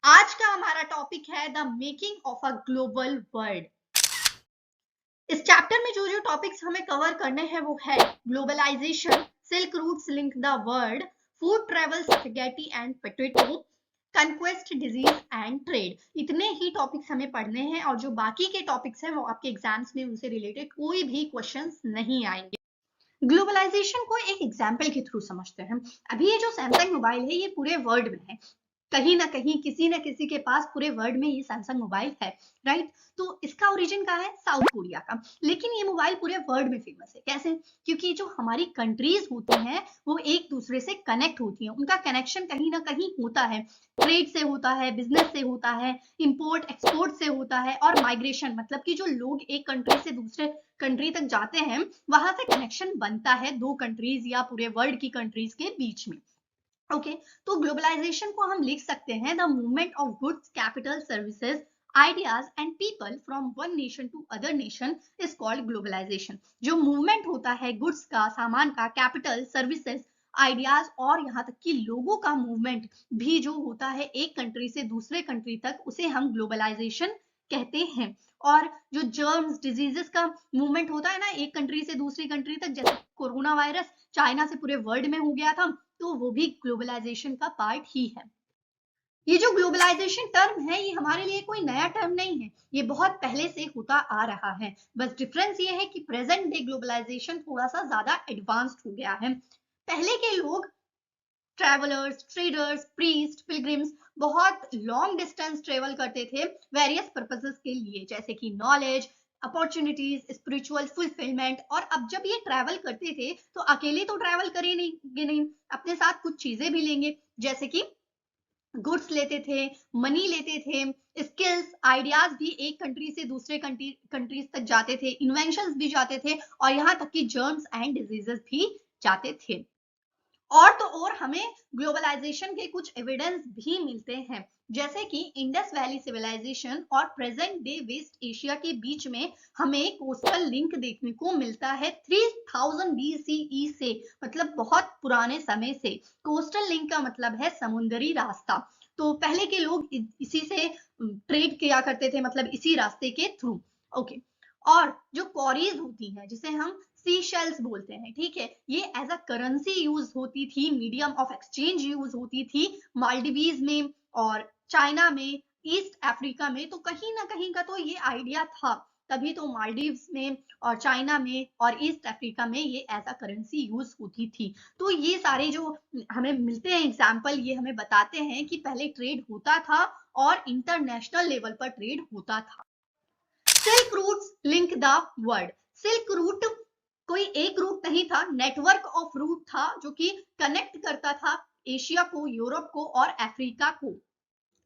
आज का हमारा टॉपिक है the making of a global world. इस चैप्टर में जो जो टॉपिक्स हमें कवर करने हैं वो है globalisation, silk routes link the world, food travel, spaghetti and potato, conquest, disease and trade. इतने ही टॉपिक्स हमें पढ़ने हैं और जो बाकी के टॉपिक्स हैं वो आपके एग्जाम्स में उनसे रिलेटेड कोई भी क्वेश्चंस नहीं आएंगे। ग्लोबलाइजेशन को एक एग्जाम्पल के थ्रू समझते हैं। अभी ये जो सैमसंग मोबाइल है ये पूरे वर्ल्ड में है, कहीं ना कहीं किसी ना किसी के पास पूरे वर्ल्ड में ये सैमसंग मोबाइल है, राइट। तो इसका ओरिजिन कहाँ है? साउथ कोरिया का। लेकिन ये मोबाइल पूरे वर्ल्ड में फेमस है। कैसे? क्योंकि जो हमारी कंट्रीज होती हैं वो एक दूसरे से कनेक्ट होती हैं, उनका कनेक्शन कहीं ना कहीं होता है, ट्रेड से होता है, बिजनेस से होता है, इंपोर्ट एक्सपोर्ट से होता है, और माइग्रेशन मतलब कि जो लोग एक कंट्री से दूसरे कंट्री तक जाते हैं वहां से कनेक्शन बनता है दो कंट्रीज या पूरे वर्ल्ड की कंट्रीज के बीच में। ओके, तो ग्लोबलाइजेशन को हम लिख सकते हैं the movement of goods, capital, services, ideas and people from one nation to other nation is called globalisation. जो मूवमेंट होता है गुड्स का, सामान का, कैपिटल, सर्विसेज, आइडियाज और यहाँ तक कि लोगों का मूवमेंट भी जो होता है एक कंट्री से दूसरे कंट्री तक, उसे हम ग्लोबलाइजेशन कहते हैं। और जो जर्म्स, डिजीजेस का मूवमेंट होता है ना एक कंट्री से दूसरी कंट्री तक, जैसे कोरोना वायरस चाइना से पूरे वर्ल्ड में हो गया था, तो वो भी ग्लोबलाइजेशन का पार्ट ही है। ये जो ग्लोबलाइजेशन टर्म है ये हमारे लिए कोई नया टर्म नहीं है, ये बहुत पहले से होता आ रहा है। बस डिफरेंस ये है कि प्रेजेंट डे ग्लोबलाइजेशन थोड़ा सा ज्यादा एडवांस्ड हो गया है। पहले के लोग, ट्रैवलर्स, ट्रेडर्स, प्रीस्ट, पिलग्रिम्स, बहुत लॉन्ग डिस्टेंस ट्रेवल करते थे वेरियस पर्पसेस के लिए, जैसे कि नॉलेज, अपॉर्चुनिटीज, स्पिरिचुअल फुलफिलमेंट। और अब जब ये ट्रैवल करते थे तो अकेले तो ट्रैवल करेंगे नहीं, अपने साथ कुछ चीजें भी लेंगे, जैसे कि गुड्स लेते थे, मनी लेते थे, स्किल्स, आइडियाज भी एक कंट्री से दूसरे कंट्रीज तक जाते थे, इन्वेंशंस भी जाते थे, और यहाँ तक कि जर्म्स एंड डिजीजेस भी जाते थे। और तो और हमें ग्लोबलाइजेशन के कुछ एविडेंस भी मिलते हैं, जैसे कि इंडस वैली सिविलाइजेशन और प्रेजेंट डे वेस्ट एशिया के बीच में हमें कोस्टल लिंक देखने को मिलता है 3000 BCE से, मतलब बहुत पुराने समय से। कोस्टल लिंक का मतलब है समुद्री रास्ता। तो पहले के लोग इसी से ट्रेड किया करते थे, मतलब इसी रास्ते के थ्रू। ओके, और जो कॉरीज होती हैं जिसे हम सी शेल्स बोलते हैं, ठीक है, ये एज अ करेंसी यूज होती थी, मीडियम ऑफ एक्सचेंज यूज होती थी मालदीवीज में और चाइना में, ईस्ट अफ्रीका में। तो कहीं ना कहीं का तो ये आइडिया था, तभी तो मालदीव्स में और चाइना में और ईस्ट अफ्रीका में ये एज अ करेंसी यूज होती थी। तो ये सारे जो हमें मिलते हैं एग्जाम्पल, ये हमें बताते हैं कि पहले ट्रेड होता था और इंटरनेशनल लेवल पर ट्रेड होता था। Silk routes link the world. Silk route कोई एक रूट नहीं था, नेटवर्क ऑफ रूट था जो कि कनेक्ट करता था एशिया को, यूरोप को और अफ्रीका को।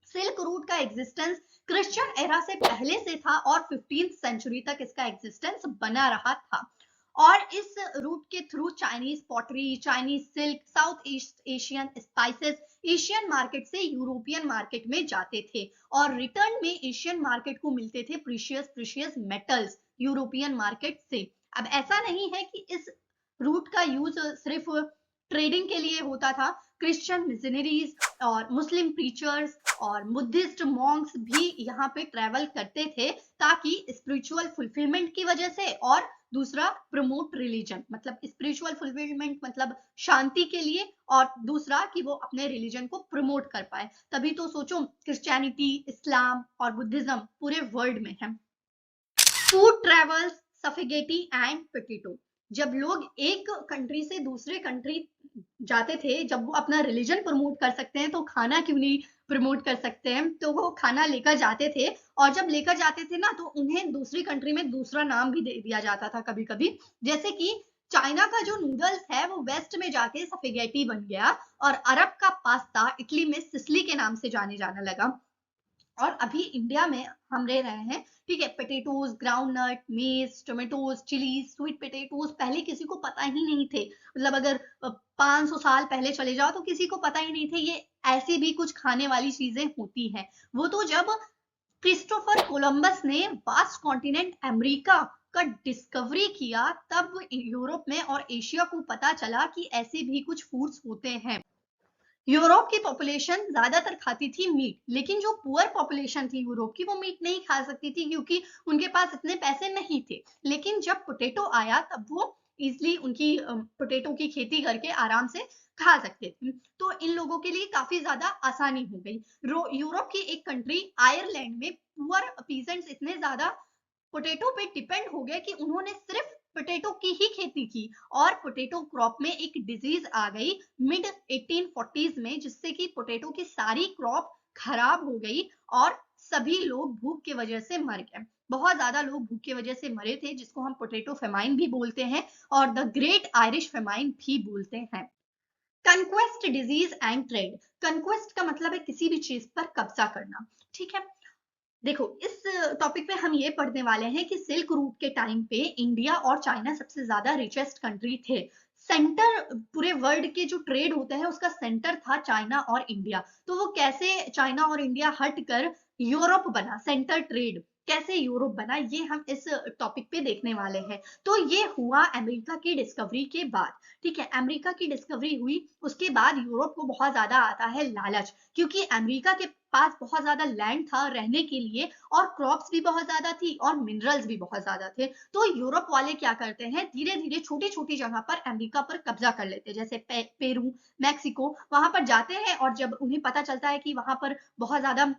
सिल्क रूट का एग्जिस्टेंस क्रिश्चियन एरा से पहले से था और 15th सेंचुरी तक इसका एग्जिस्टेंस बना रहा था। और इस रूट के through Chinese pottery, Chinese silk, south east Asian spices Asian market से यूरोपियन मार्केट में जाते थे, और रिटर्न में एशियन मार्केट को मिलते थे precious precious metals European market से। अब ऐसा नहीं है कि इस रूट का यूज सिर्फ ट्रेडिंग के लिए होता था। क्रिश्चियन मिशनरीज और मुस्लिम प्रीचर्स और बुद्धिस्ट मॉन्क्स भी यहाँ पे ट्रेवल करते थे, ताकि स्पिरिचुअल फुलफिलमेंट की वजह से, और दूसरा प्रमोट रिलीजन, मतलब स्पिरिचुअल फुलफिलमेंट मतलब शांति के लिए, और दूसरा कि वो अपने रिलीजन को प्रमोट कर पाए। तभी तो सोचो क्रिश्चियनिटी, इस्लाम और बुद्धिज्म पूरे वर्ल्ड में है। Food travels, spaghetti and potato. जब लोग एक कंट्री से दूसरे कंट्री जाते थे, जब वो अपना रिलीजन प्रमोट कर सकते हैं तो खाना क्यों नहीं प्रमोट कर सकते हैं, तो वो खाना लेकर जाते थे। और जब लेकर जाते थे ना तो उन्हें दूसरी कंट्री में दूसरा नाम भी दे दिया जाता था कभी कभी, जैसे कि चाइना का जो नूडल्स है वो वेस्ट में जाके सफिगेटी बन गया, और अरब का पास्ता इटली में सिसली के नाम से जाने जाने लगा। और अभी इंडिया में हम रह रहे हैं, ठीक है, पोटैटोज, ग्राउंडनट, मेज, टोमेटोज, चिलीज, स्वीट पोटैटोज पहले किसी को पता ही नहीं थे। मतलब अगर 500 साल पहले चले जाओ तो किसी को पता ही नहीं थे ये ऐसी भी कुछ खाने वाली चीजें होती हैं। वो तो जब क्रिस्टोफर कोलंबस ने वास्ट कॉन्टिनेंट अमेरिका का डिस्कवरी किया तब यूरोप में और एशिया को पता चला कि ऐसे भी कुछ फूड्स होते हैं। यूरोप की पॉपुलेशन ज्यादातर खाती थी मीट, लेकिन जो पुअर पॉपुलेशन थी यूरोप की वो मीट नहीं खा सकती थी क्योंकि उनके पास इतने पैसे नहीं थे। लेकिन जब पोटैटो आया तब वो इजिली उनकी पोटैटो की खेती करके आराम से खा सकते थे, तो इन लोगों के लिए काफी ज्यादा आसानी हो गई। यूरोप की एक कंट्री आयरलैंड में पुअर पीजेंट्स इतने ज्यादा पोटैटो पे डिपेंड हो गए कि उन्होंने सिर्फ पोटैटो की ही खेती की, और पोटैटो क्रॉप में एक डिजीज आ गई मिड 1840s में, जिससे कि पोटैटो की सारी क्रॉप खराब हो गई और सभी लोग भूख की वजह से मर गए। बहुत ज्यादा लोग भूख की वजह से मरे थे, जिसको हम पोटैटो फेमाइन भी बोलते हैं और द ग्रेट आयरिश फेमाइन भी बोलते हैं। Conquest disease and trade. Conquest का मतलब है किसी भी चीज पर कब्जा करना, ठीक है। देखो, इस टॉपिक पे हम ये पढ़ने वाले हैं कि सिल्क रूट के टाइम पे इंडिया और चाइना सबसे ज्यादा रिचेस्ट कंट्री थे। सेंटर पूरे वर्ल्ड के जो ट्रेड होते हैं उसका सेंटर था चाइना और इंडिया। तो वो कैसे चाइना और इंडिया हट कर यूरोप बना, सेंटर ट्रेड कैसे यूरोप बना, ये हम इस टॉपिक पे देखने वाले हैं। तो ये हुआ अमेरिका की डिस्कवरी के बाद, ठीक है। अमेरिका की डिस्कवरी हुई उसके बाद यूरोप को बहुत ज्यादा आता है लालच, क्योंकि अमेरिका के पास बहुत ज्यादा लैंड था रहने के लिए और क्रॉप्स भी बहुत ज्यादा थी और मिनरल्स भी बहुत ज्यादा थे। तो यूरोप वाले क्या करते हैं, धीरे धीरे छोटी छोटी जगह पर अमेरिका पर कब्जा कर लेते हैं, जैसे पेरू, मैक्सिको, वहां पर जाते हैं और जब उन्हें पता चलता है कि वहां पर बहुत ज्यादा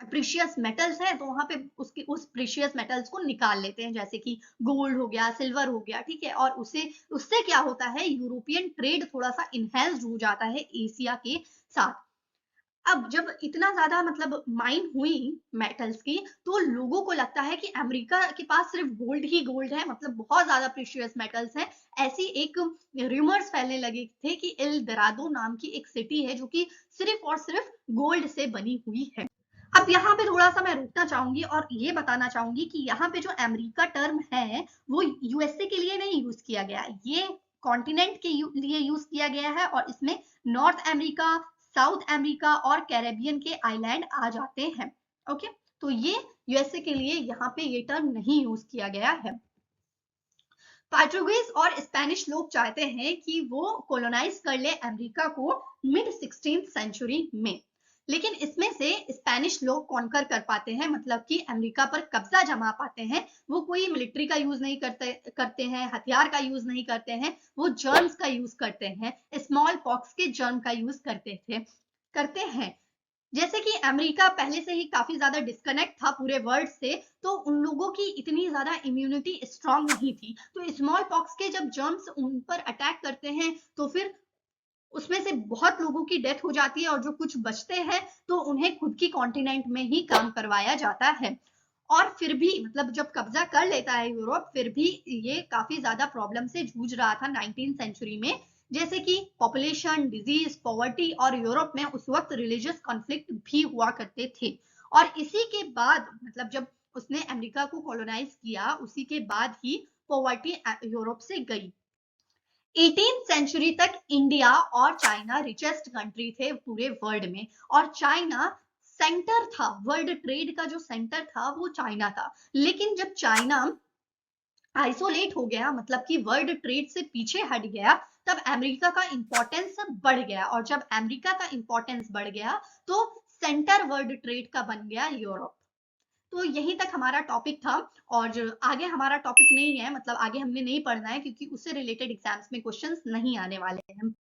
प्रीशियस मेटल्स है तो वहां पे उसके उस प्रीशियस मेटल्स को निकाल लेते हैं, जैसे कि गोल्ड हो गया, सिल्वर हो गया, ठीक है। और उसे उससे क्या होता है, यूरोपियन ट्रेड थोड़ा सा इनहेंस्ड हो जाता है एशिया के साथ। अब जब इतना ज्यादा मतलब माइन हुई मेटल्स की, तो लोगों को लगता है कि अमेरिका के पास सिर्फ गोल्ड ही गोल्ड है, मतलब बहुत ज्यादा प्रीशियस मेटल्स हैं। ऐसी एक रूमर्स फैलने लगे थे कि एल दोरादो नाम की एक सिटी है जो कि सिर्फ और सिर्फ गोल्ड से बनी हुई है। अब यहाँ पे थोड़ा सा मैं रुकना चाहूंगी और ये बताना चाहूंगी कि यहाँ पे जो अमेरिका टर्म है वो यूएसए के लिए नहीं यूज किया गया, ये कॉन्टिनेंट के लिए यूज किया गया है और इसमें नॉर्थ अमेरिका, साउथ अमेरिका और कैरेबियन के आइलैंड आ जाते हैं। ओके, तो ये यूएसए के लिए यहाँ पे ये टर्म नहीं यूज किया गया है। पोर्टुगीज और स्पेनिश लोग चाहते हैं कि वो कोलोनाइज कर ले अमेरिका को मिड 16th सेंचुरी में, लेकिन इसमें से स्पेनिश लोग कॉन्कर कर पाते हैं, मतलब कि अमेरिका पर कब्जा जमा पाते हैं। वो कोई मिलिट्री का यूज नहीं करते हैं, हथियार का यूज नहीं करते हैं, वो जर्म्स का यूज करते हैं, स्मॉल पॉक्स के जर्म का यूज करते हैं। जैसे कि अमेरिका पहले से ही काफी ज्यादा डिस्कनेक्ट था पूरे वर्ल्ड से, तो उन लोगों की इतनी ज्यादा इम्यूनिटी स्ट्रांग नहीं थी, तो स्मॉल पॉक्स के जब जर्म्स उन पर अटैक करते हैं तो फिर उसमें से बहुत लोगों की डेथ हो जाती है और जो कुछ बचते हैं तो उन्हें खुद की कॉन्टिनेंट में ही काम करवाया जाता है। और फिर भी मतलब जब कब्जा कर लेता है यूरोप, फिर भी ये काफी ज्यादा प्रॉब्लम से जूझ रहा था 19th सेंचुरी में, जैसे कि पॉपुलेशन, डिजीज, पॉवर्टी और यूरोप में उस वक्त रिलीजियस कॉन्फ्लिक्ट भी हुआ करते थे। और इसी के बाद मतलब जब उसने अमेरिका को कॉलोनाइज किया उसी के बाद ही पॉवर्टी यूरोप से गई। 18th सेंचुरी तक इंडिया और चाइना रिचेस्ट कंट्री थे पूरे वर्ल्ड में, और चाइना सेंटर था, वर्ल्ड ट्रेड का जो सेंटर था वो चाइना था। लेकिन जब चाइना आइसोलेट हो गया, मतलब कि वर्ल्ड ट्रेड से पीछे हट गया, तब अमेरिका का इंपॉर्टेंस बढ़ गया, और जब अमेरिका का इंपॉर्टेंस बढ़ गया तो सेंटर वर्ल्ड ट्रेड का बन गया यूरोप। तो यहीं तक हमारा टॉपिक था, और जो आगे हमारा टॉपिक नहीं है, मतलब आगे हमने नहीं पढ़ना है क्योंकि उससे रिलेटेड एग्जाम्स में क्वेश्चंस नहीं आने वाले हैं।